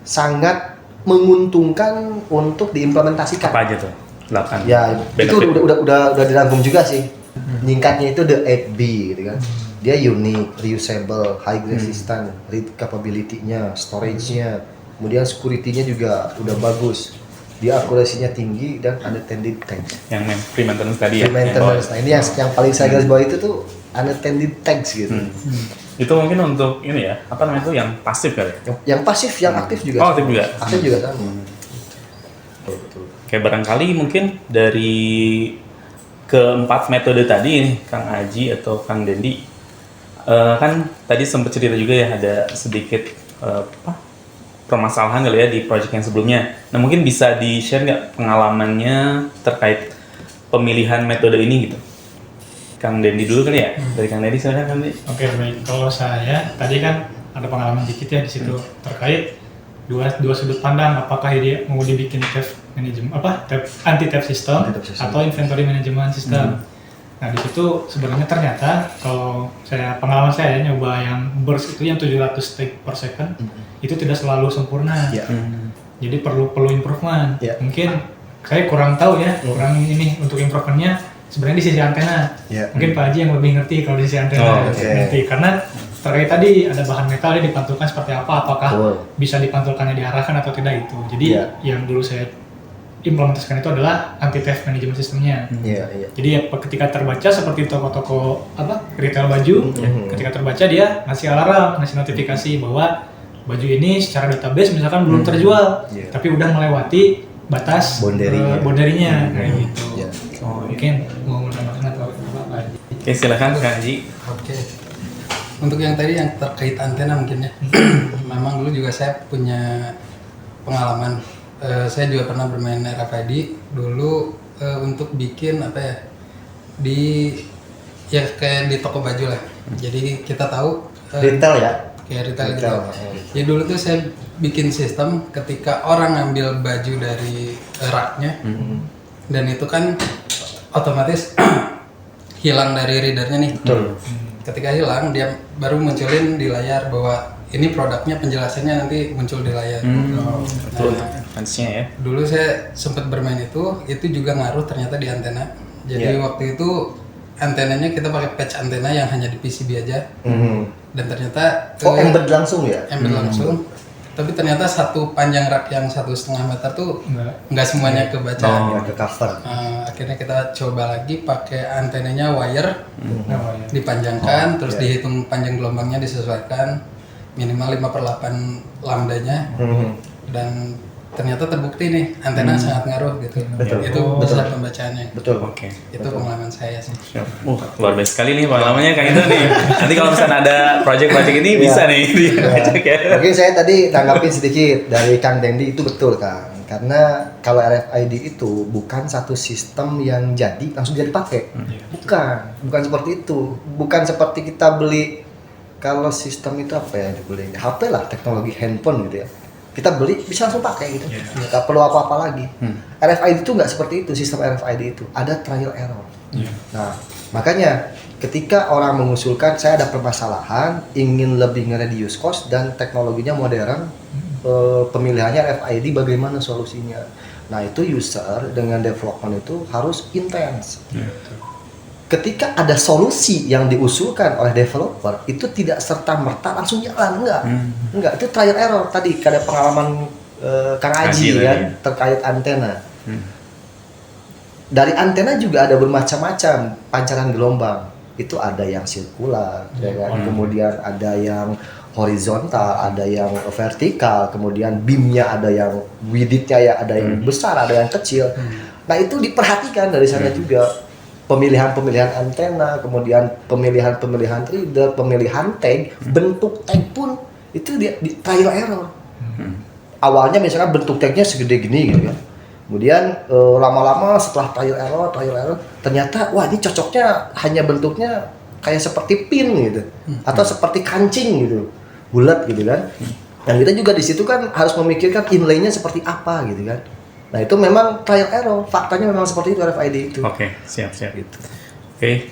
sangat menguntungkan untuk diimplementasikan.
Apa aja tuh? 8.
Ya,
benefit.
itu udah dirangkum juga sih. Nyingkatnya itu the 8B gitu kan. Dia unique, reusable, high resistant, read capability-nya, storage-nya, kemudian security-nya juga udah bagus. Dia akurasinya tinggi dan unattended tags.
Yang free maintenance tadi ya.
Free maintenance. Nah, ini yang paling saya garis bawah itu tuh unattended tags gitu.
Itu mungkin untuk ini ya, apa namanya itu yang pasif kali?
Yang pasif, yang aktif juga.
Oh, aktif juga.
Aktif juga kan. Betul.
Kayak barangkali mungkin dari keempat metode tadi nih, Kang Aji atau Kang Dendi, kan tadi sempat cerita juga ya ada sedikit permasalahan kali ya di project yang sebelumnya. Nah mungkin bisa di-share nggak pengalamannya terkait pemilihan metode ini gitu? Kang Dendi dulu kali ya? Dari Kang Dendi silakan Kang Dendi.
Oke, baik. Kalau saya tadi kan ada pengalaman dikit ya di situ terkait dua sudut pandang, apakah dia mau dibikin theft management anti theft system atau inventory management system. Nah di situ sebenarnya ternyata kalau pengalaman saya nyoba yang burst itu yang 700 take per second itu tidak selalu sempurna. Jadi perlu improvement. Mungkin saya kurang tahu ya, kurang ini untuk improvementnya sebenarnya di sisi antena. Mungkin Pak Haji yang lebih ngerti kalau di sisi antena. Ngerti karena terkait tadi ada bahan metal yang dipantulkan seperti apa, apakah bisa dipantulkannya diarahkan atau tidak itu. Jadi yang dulu saya implementasikan itu adalah anti theft management sistemnya. Jadi ya ketika terbaca seperti toko-toko retail baju, ketika terbaca dia ngasih alarm, ngasih notifikasi bahwa baju ini secara database misalkan belum terjual, tapi udah melewati batas bonderinya kayak gitu. Mungkin mau menambahkan atau apa?
Oke, silakan Kang Haji.
Oke. Untuk yang tadi yang terkait antena mungkin ya. Memang dulu juga saya punya pengalaman. Saya juga pernah bermain RFID dulu untuk bikin kayak di toko baju lah. Jadi kita tahu
Retail ya.
Kayak retail gitu. Ya dulu tuh saya bikin sistem ketika orang ngambil baju dari raknya dan itu kan otomatis hilang dari readernya nih.
Betul.
Ketika hilang dia baru munculin di layar bahwa ini produknya penjelasannya nanti muncul di layar.
Betul,
Nah,
fansnya ya.
dulu saya sempat bermain itu juga ngaruh ternyata di antena. Jadi waktu itu antenanya kita pakai patch antena yang hanya di PCB aja. Dan ternyata
embed langsung ya?
embed langsung. Tapi ternyata satu panjang rak yang 1,5 meter tuh nggak semuanya kebaca.
Ke cover.
Akhirnya kita coba lagi pakai antenanya wire, dipanjangkan, terus dihitung panjang gelombangnya disesuaikan minimal 5/8 lambdanya, dan ternyata terbukti nih antena sangat ngaruh gitu.
Betul.
Itu besar pembacaannya.
Betul.
Oke.
Itu pengalaman saya sih.
Luar biasa sekali nih pengalamannya Kang Indra nih. Nanti kalau misalnya ada project-project ini bisa nih diajak ya.
Mungkin saya tadi tanggapin sedikit dari Kang Dendi, itu betul Kang. Karena kalau RFID itu bukan satu sistem yang jadi langsung jadi pakai. Bukan seperti itu. Bukan seperti kita beli, kalau sistem itu apa ya dibeli? HP lah, teknologi handphone gitu ya. Kita beli bisa langsung pakai gitu, nggak perlu apa-apa lagi. RFID itu nggak seperti itu, sistem RFID itu ada trial error. Nah, makanya ketika orang mengusulkan saya ada permasalahan, ingin lebih nge-reduce cost dan teknologinya modern, pemilihannya RFID, bagaimana solusinya? Nah, itu user dengan development itu harus intens. Ketika ada solusi yang diusulkan oleh developer, itu tidak serta-merta langsung jalan, enggak, itu trial error. Tadi ada pengalaman Kang Aji kan terkait antena. Dari antena juga ada bermacam-macam pancaran gelombang. Itu ada yang sirkular, ya kan? Kemudian ada yang horizontal, ada yang vertikal, kemudian beamnya ada yang widthnya ya, ada yang besar, ada yang kecil. Nah, itu diperhatikan dari sana juga. Pemilihan antena, kemudian pemilihan reader, pemilihan tag, bentuk tag pun itu di trial error. Awalnya misalkan bentuk tagnya segede gini gitu ya. Kemudian lama-lama setelah trial error, ternyata wah ini cocoknya hanya bentuknya kayak seperti pin gitu, atau seperti kancing gitu, bulat gitu kan. Dan kita juga di situ kan harus memikirkan inlay-nya seperti apa gitu kan. Nah, itu memang trial error, faktanya memang seperti itu RFID itu.
Oke, siap. Gitu. Oke.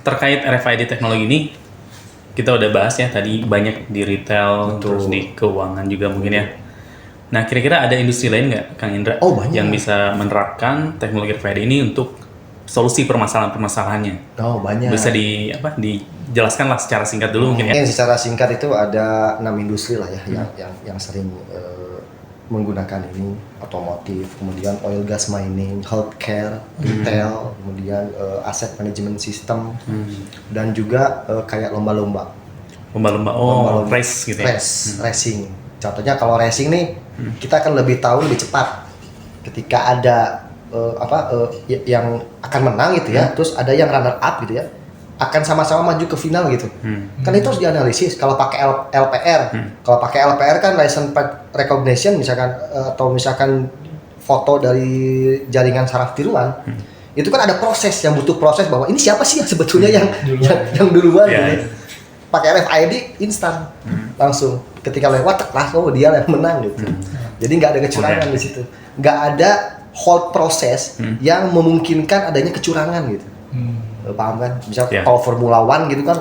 Terkait RFID teknologi ini kita udah bahas ya tadi, banyak di retail, terus di keuangan juga mungkin ya. Nah, kira-kira ada industri lain nggak, Kang Indra, yang bisa menerapkan teknologi RFID ini untuk solusi permasalahan-permasalahannya?
Oh, banyak.
Bisa dijelaskan lah secara singkat dulu mungkin ya.
Mungkin secara singkat itu ada 6 industri lah ya yang sering menggunakan ini: otomotif, kemudian oil gas mining, healthcare, retail, kemudian asset management system, dan juga kayak lomba-lomba. Race gitu ya. Racing. Contohnya kalau racing nih, kita akan lebih tahu lebih cepat ketika ada yang akan menang gitu ya, terus ada yang runner up gitu ya, akan sama-sama maju ke final gitu. Kan itu harus dianalisis. Kalau pakai LPR, kalau pakai LPR kan license plate recognition misalkan, atau misalkan foto dari jaringan saraf tiruan, itu kan ada proses yang butuh proses bahwa ini siapa sih yang sebetulnya yang duluan gitu. Pakai RFID instan, langsung ketika lewat langsung dia yang menang gitu. Jadi nggak ada kecurangan di situ, nggak ada hold proses yang memungkinkan adanya kecurangan gitu. Paham kan? Bisa kalau Formula One gitu kan,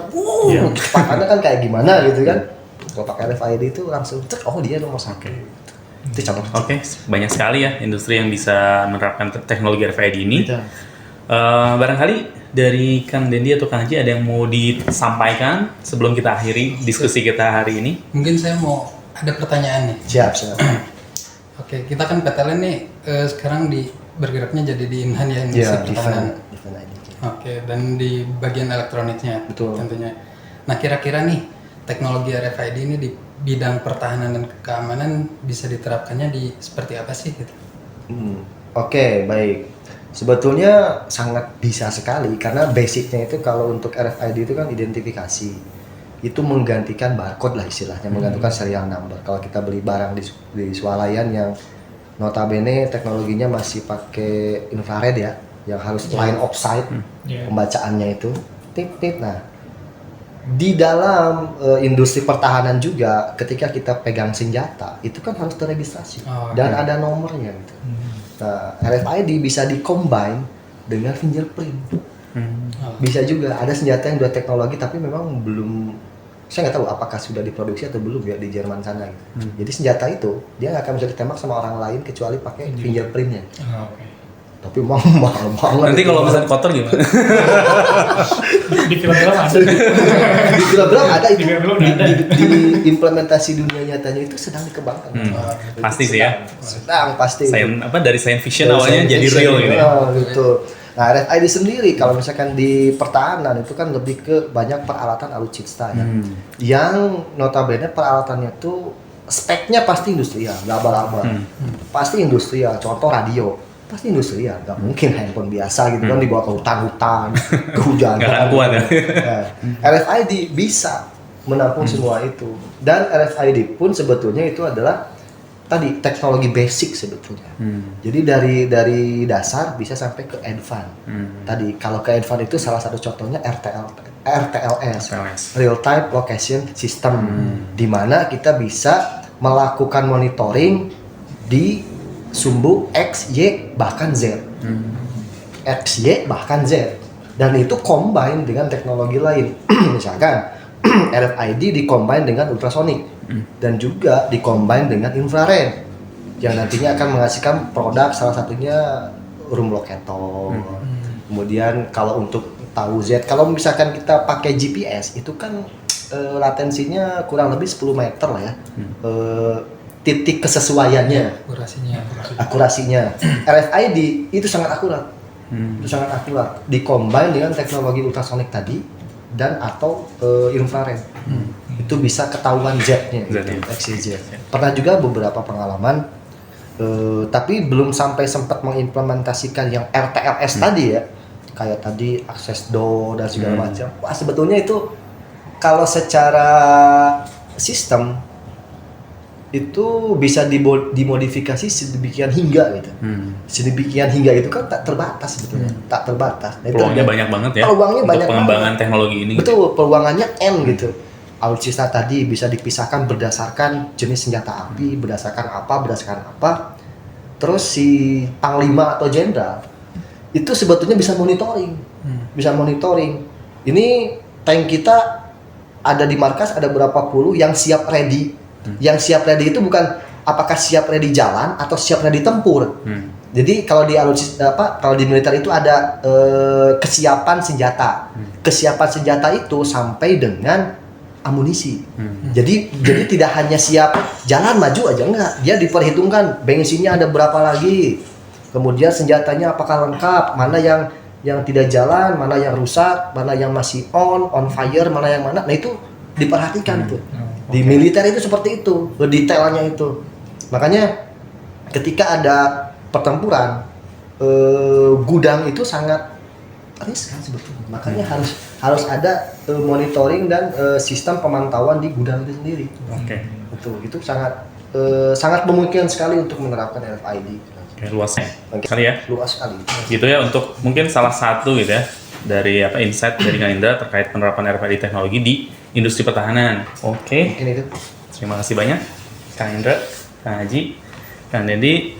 kecepatannya kan kayak gimana gitu kan. Kalau pakai RFID itu langsung cek, oh dia nomor 1. Itu contoh.
Oke, banyak sekali ya industri yang bisa menerapkan teknologi RFID ini. Barangkali dari Kang Dendi atau Kang Haji ada yang mau disampaikan sebelum kita akhiri diskusi kita hari ini?
Mungkin saya mau ada pertanyaan nih.
Siap.
Oke, kita kan PTLN nih sekarang bergeraknya jadi di Inhan ya, industri pertahanan. Oke, dan di bagian elektroniknya.
Betul.
Tentunya. Nah, kira-kira nih teknologi RFID ini di bidang pertahanan dan keamanan bisa diterapkannya di seperti apa sih gitu?
Oke, baik. Sebetulnya sangat bisa sekali, karena basicnya itu kalau untuk RFID itu kan identifikasi. Itu menggantikan barcode lah istilahnya, menggantikan serial number. Kalau kita beli barang di swalayan yang notabene teknologinya masih pakai infrared ya, yang harus line of sight pembacaannya itu tit. Nah, di dalam industri pertahanan juga ketika kita pegang senjata itu kan harus terregistrasi dan ada nomornya gitu. Nah, RFID bisa di-combine dengan fingerprint. Bisa juga ada senjata yang dua teknologi tapi memang belum saya nggak tahu apakah sudah diproduksi atau belum ya di Jerman sana gitu. Jadi senjata itu dia nggak akan bisa ditembak sama orang lain kecuali pakai fingerprintnya.
Oke.
Tapi mahal banget.
Nanti kalau misalnya kotor gimana?
Di film-film ada.
Di film-film ada itu.
Di film-film ada.
Di implementasi dunia nyatanya itu sedang dikembangkan.
Pasti sih ya.
Sedang pasti.
Dari science fiction awalnya jadi real ini.
Betul. Nah, RFID sendiri kalau misalkan di pertahanan itu kan lebih ke banyak peralatan alutsista ya. Yang notabene peralatannya tuh speknya pasti industrial, nggak abal-abal. Pasti industrial. Contoh radio. Pasti industrial, nggak mungkin handphone biasa gitu kan dibawa ke hutan-hutan, ke hujan.
Nggak akan kuat ya.
Nah, RFID bisa menampung semua itu. Dan RFID pun sebetulnya itu adalah tadi teknologi basic sebetulnya. Jadi dari dasar bisa sampai ke advance. Tadi kalau ke advance itu salah satu contohnya RTLS, Real Time Location System, di mana kita bisa melakukan monitoring di sumbu X, Y, bahkan Z. X, Y, bahkan Z. Dan itu combine dengan teknologi lain. Misalkan RFID di-combine dengan ultrasonic dan juga di-combine dengan infrared yang nantinya akan menghasilkan produk salah satunya room locator. Kemudian kalau untuk tahu Z, kalau misalkan kita pakai GPS itu kan latensinya kurang lebih 10 meter lah ya. Titik kesesuaiannya, akurasinya. RFID itu sangat akurat, itu sangat akurat. Dikombin dengan teknologi ultrasonic tadi dan atau infrared, itu bisa ketahuan Z-nya, XYZ. Pernah juga beberapa pengalaman, tapi belum sampai sempat mengimplementasikan yang RTLS tadi ya, kayak tadi access door dan segala macam. Wah sebetulnya itu kalau secara sistem itu bisa dimodifikasi sedemikian hingga gitu. Sedemikian hingga itu kan tak terbatas sebetulnya, tak terbatas. Nah,
Peluangnya banyak banget ya.
Peluangnya
untuk
banyak
pengembangan
banget.
teknologi ini.
Betul, peluangannya N gitu. Alutsista tadi bisa dipisahkan berdasarkan jenis senjata api, berdasarkan apa. Terus si panglima atau jenderal itu sebetulnya bisa monitoring. Bisa monitoring. Ini tank kita ada di markas ada berapa puluh yang siap ready. Yang siap ready itu bukan apakah siap ready jalan atau siap ready tempur. Jadi kalau di kalau di militer itu ada kesiapan senjata. Kesiapan senjata itu sampai dengan amunisi. Jadi tidak hanya siap jalan maju aja enggak. Dia diperhitungkan bensinnya ada berapa lagi. Kemudian senjatanya apakah lengkap, mana yang tidak jalan, mana yang rusak, mana yang masih on fire, mana yang mana. Nah itu diperhatikan tuh. Di militer itu seperti itu, detailnya itu. Makanya ketika ada pertempuran, gudang itu sangat riskan sebetulnya. Makanya harus ada monitoring dan sistem pemantauan di gudang itu sendiri. Itu sangat memungkinkan sekali untuk menerapkan RFID.
Luasnya sekali ya.
Luas sekali.
Gitu ya untuk mungkin salah satu gitu ya dari insight dari Kang Indra terkait penerapan RFID teknologi di industri pertahanan.
Mungkin itu.
Terima kasih banyak Kang Indra, Kang Haji, Kang Dendi.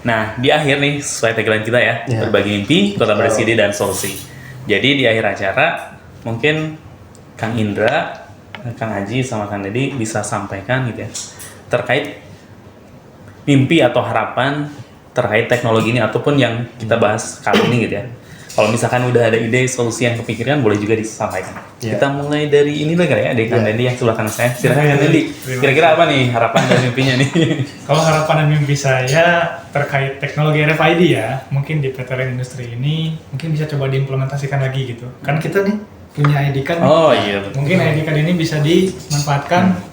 Nah, di akhir nih sesuai tagline kita ya, berbagi mimpi, kota berisi ide dan solusi. Jadi di akhir acara mungkin Kang Indra, Kang Haji sama Kang Dendi bisa sampaikan gitu ya terkait mimpi atau harapan terkait teknologi ini ataupun yang kita bahas kali ini gitu ya. Kalau misalkan udah ada ide solusi yang kepikiran boleh juga disampaikan. Kita mulai dari ini dulu ya, dari Kang Dendi yang sebelah kanan saya. Silakan Kang Dendi. Kira-kira apa nih harapan dan mimpinya nih?
Kalau harapan dan mimpi saya terkait teknologi RFID ya, mungkin di veteran industri ini mungkin bisa coba diimplementasikan lagi gitu. Kan kita nih punya ID card.
Oh iya. Betul.
Mungkin ID card ini bisa dimanfaatkan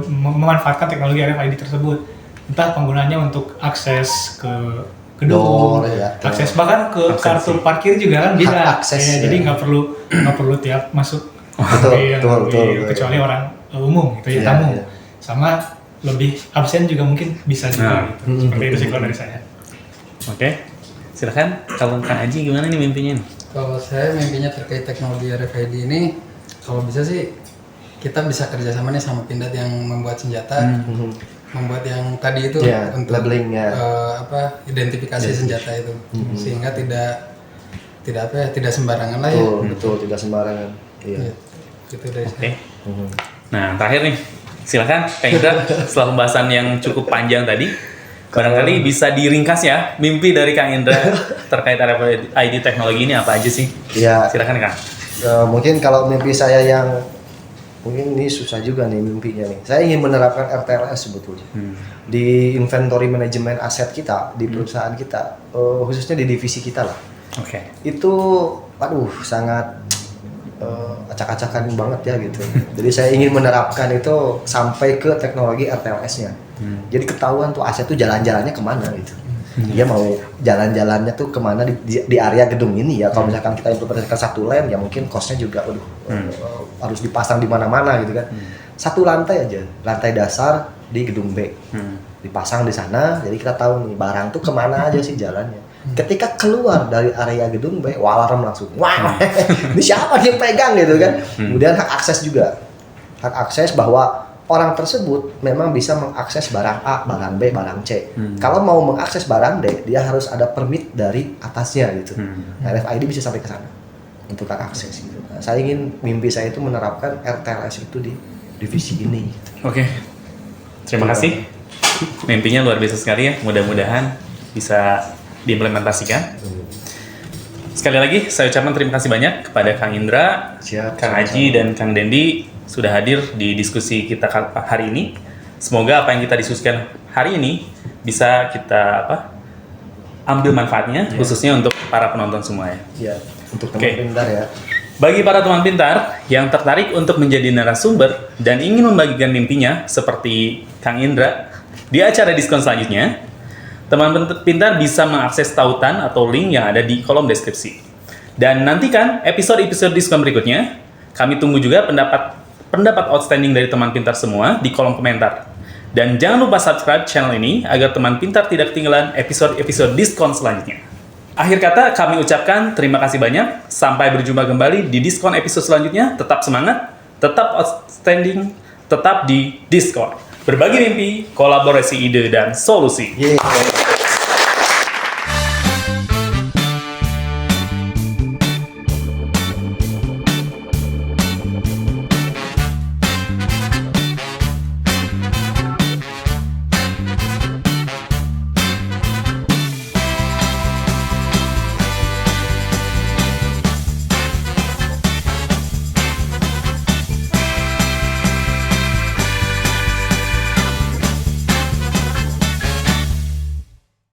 memanfaatkan teknologi RFID tersebut. Entah penggunaannya untuk akses ke gedung, akses bahkan ke kartu parkir juga kan bisa.
Akses,
jadi nggak perlu tiap masuk
betul,
kecuali orang umum gitu ya, tamu. Sama lebih absen juga mungkin bisa juga gitu. Seperti itu sih kalau dari saya.
Oke. Silakan kalau Kang Haji gimana nih mimpinya nih?
Kalau saya mimpinya terkait teknologi RFID ini, kalau bisa sih kita bisa kerjasama nih sama Pindad yang membuat senjata. Membuat yang tadi itu untuk labeling identifikasi senjata itu sehingga tidak sembarangan lah ya.
Betul, tidak sembarangan. Iya.
Gitu dari saya.
Nah, terakhir nih, silakan Kang Indra, setelah pembahasan yang cukup panjang tadi, barangkali bisa diringkas ya, mimpi dari Kang Indra terkait RFID teknologi ini apa aja sih?
Ya,
Silakan Kang.
mungkin kalau mimpi saya yang mungkin ini susah juga nih mimpinya nih. Saya ingin menerapkan RTLS sebetulnya di inventory manajemen aset kita di perusahaan kita, khususnya di divisi kita lah.
Oke.
Itu, aduh, sangat acak-acakan banget ya gitu. Jadi saya ingin menerapkan itu sampai ke teknologi RTLS-nya. Jadi ketahuan tuh aset tuh jalan-jalannya kemana gitu. Dia mau jalan-jalannya tuh kemana di area gedung ini ya. Kalau misalkan kita implementasikan satu lem ya mungkin costnya juga harus dipasang di mana-mana gitu kan. Satu lantai aja, lantai dasar di gedung B. Dipasang di sana, jadi kita tahu nih barang tuh kemana aja sih jalannya. Ketika keluar dari area gedung B, alarm langsung, wah, ini siapa yang pegang gitu kan. Kemudian hak akses juga, hak akses bahwa orang tersebut memang bisa mengakses barang A, barang B, barang C. Kalau mau mengakses barang D, dia harus ada permit dari atasnya gitu. RFID bisa sampai ke sana untuk hak akses gitu. Nah, saya ingin mimpi saya itu menerapkan RTLS itu di divisi ini. Gitu.
Oke. Terima kasih. Mimpinya luar biasa sekali ya. Mudah-mudahan bisa diimplementasikan. Sekali lagi saya ucapkan terima kasih banyak kepada Kang Indra,
Siap,
Kang
sama-sama.
Aji, dan Kang Dendi sudah hadir di diskusi kita hari ini. Semoga apa yang kita diskusikan hari ini bisa kita ambil manfaatnya, khususnya untuk para penonton semua ya.
Ya, untuk teman
Oke.
pintar ya.
Bagi para teman pintar yang tertarik untuk menjadi narasumber dan ingin membagikan mimpinya seperti Kang Indra di acara diskon selanjutnya, teman pintar bisa mengakses tautan atau link yang ada di kolom deskripsi. Dan nantikan episode-episode diskon berikutnya. Kami tunggu juga pendapat outstanding dari teman pintar semua di kolom komentar. Dan jangan lupa subscribe channel ini agar teman pintar tidak ketinggalan episode-episode diskon selanjutnya. Akhir kata kami ucapkan terima kasih banyak. Sampai berjumpa kembali di diskon episode selanjutnya. Tetap semangat, tetap outstanding, tetap di Diskon. Berbagi mimpi, kolaborasi ide, dan solusi.
Yeay.